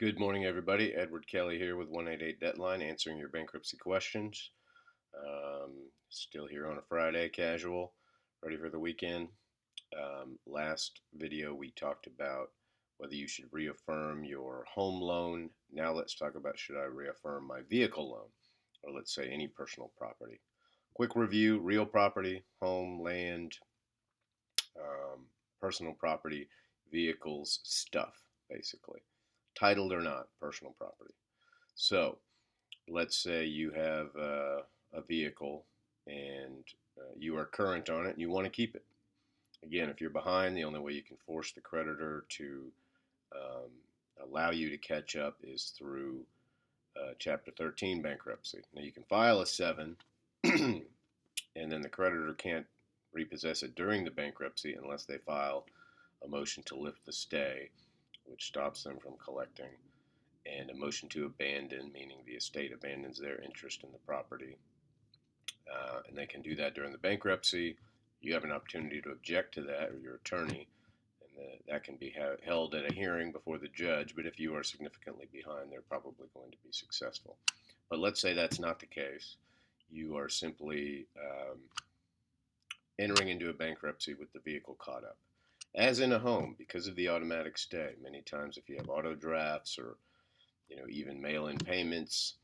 Good morning, everybody. Edward Kelley here with 188 Deadline, answering your bankruptcy questions. Still here on a Friday, casual, ready for the weekend. Last video we talked about whether you should reaffirm your home loan. Now let's talk about should I reaffirm my vehicle loan, or let's say any personal property. Quick review: real property, home, land, um, personal property, vehicles, stuff, basically. Titled or not, personal property. So let's say you have a vehicle and you are current on it and you want to keep it. Again, if you're behind, the only way you can force the creditor to um, allow you to catch up is through Chapter 13 bankruptcy. Now, you can file a 7, and then the creditor can't repossess it during the bankruptcy unless they file a motion to lift the stay, which stops them from collecting, and a motion to abandon, meaning the estate abandons their interest in the property. And they can do that during the bankruptcy. You have an opportunity to object to that, or your attorney, and that can be held at a hearing before the judge. But if you are significantly behind, they're probably going to be successful. But let's say that's not the case. You are simply entering into a bankruptcy with the vehicle caught up. As in a home, because of the automatic stay, many times if you have auto drafts or even mail-in payments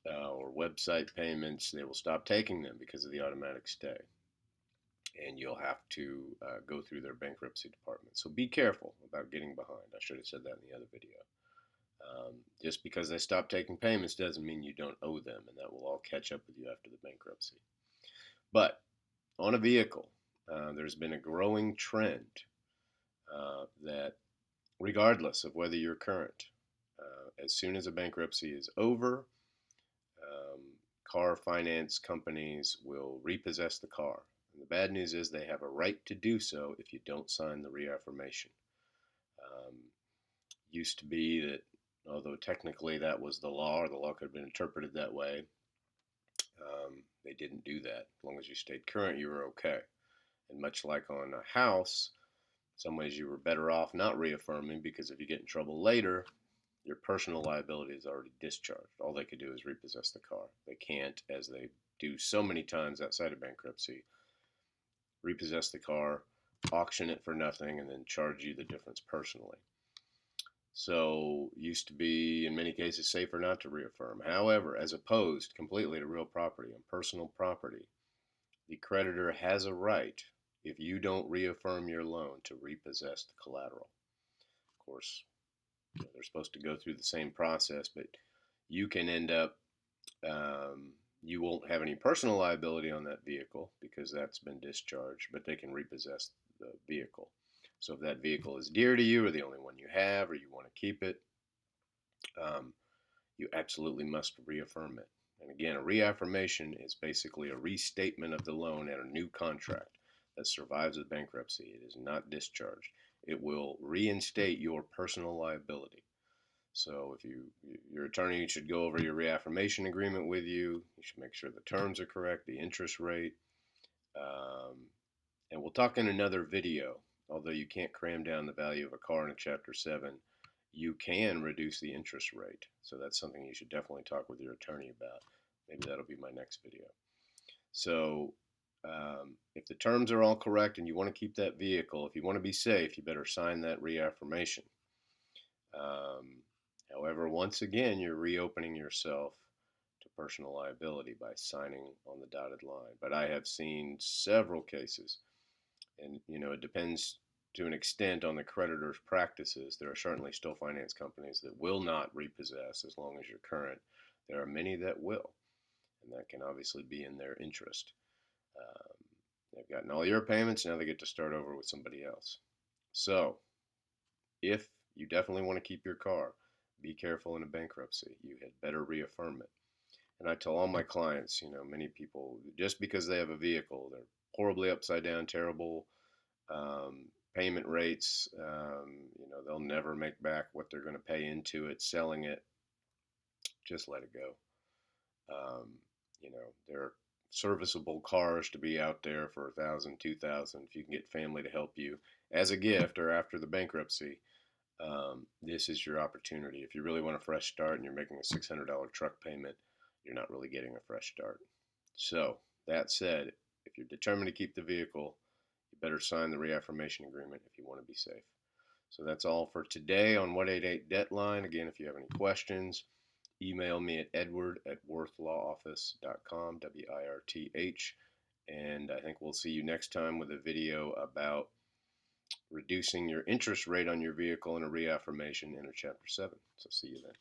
or website payments, they will stop taking them because of the automatic stay, and you'll have to go through their bankruptcy department. So be careful about getting behind. I should have said that in the other video. Just because they stop taking payments doesn't mean you don't owe them, and that will all catch up with you after the bankruptcy. But on a vehicle, there's been a growing trend that regardless of whether you're current, as soon as a bankruptcy is over, um, car finance companies will repossess the car. And the bad news is they have a right to do so if you don't sign the reaffirmation. Um, Used to be that, although technically that was the law, or the law could have been interpreted that way, they didn't do that. As long as you stayed current, you were okay. And much like on a house, in some ways you were better off not reaffirming, because if you get in trouble later, your personal liability is already discharged. All they could do is repossess the car. They can't, as they do so many times outside of bankruptcy, repossess the car, auction it for nothing, and then charge you the difference personally. So used to be, in many cases, safer not to reaffirm. However, as opposed completely to real property and personal property, the creditor has a right, if you don't reaffirm your loan, to repossess the collateral. Of course, they're supposed to go through the same process, but you can end up, you won't have any personal liability on that vehicle because that's been discharged, but they can repossess the vehicle. So if that vehicle is dear to you, or the only one you have, or you want to keep it, you absolutely must reaffirm it. And again, a reaffirmation is basically a restatement of the loan and a new contract that survives the bankruptcy. It is not discharged. It will reinstate your personal liability. So if your attorney should go over your reaffirmation agreement with you. You should make sure the terms are correct, the interest rate, um, and we'll talk in another video. Although you can't cram down the value of a car in a Chapter 7, you can reduce the interest rate. So that's something you should definitely talk with your attorney about. Maybe that'll be my next video. So if the terms are all correct and you want to keep that vehicle, if you want to be safe, you better sign that reaffirmation. However, once again, you're reopening yourself to personal liability by signing on the dotted line. But I have seen several cases, and it depends to an extent on the creditor's practices. There are certainly still finance companies that will not repossess as long as you're current. There are many that will, and that can obviously be in their interest. They've gotten all your payments, now they get to start over with somebody else. So, if you definitely want to keep your car, be careful in a bankruptcy. You had better reaffirm it. And I tell all my clients, many people, just because they have a vehicle, they're horribly upside down, terrible payment rates. They'll never make back what they're going to pay into it, selling it. Just let it go. There are serviceable cars to be out there for $1,000, $2,000. If you can get family to help you as a gift or after the bankruptcy, This is your opportunity. If you really want a fresh start and you're making a $600 truck payment, you're not really getting a fresh start. So, that said, if you're determined to keep the vehicle, you better sign the reaffirmation agreement if you want to be safe. So that's all for today on 188 Debtline. Again, if you have any questions, email me at edward@worthlawoffice.com, WIRTH. And I think we'll see you next time with a video about reducing your interest rate on your vehicle in a reaffirmation in Chapter 7. So see you then.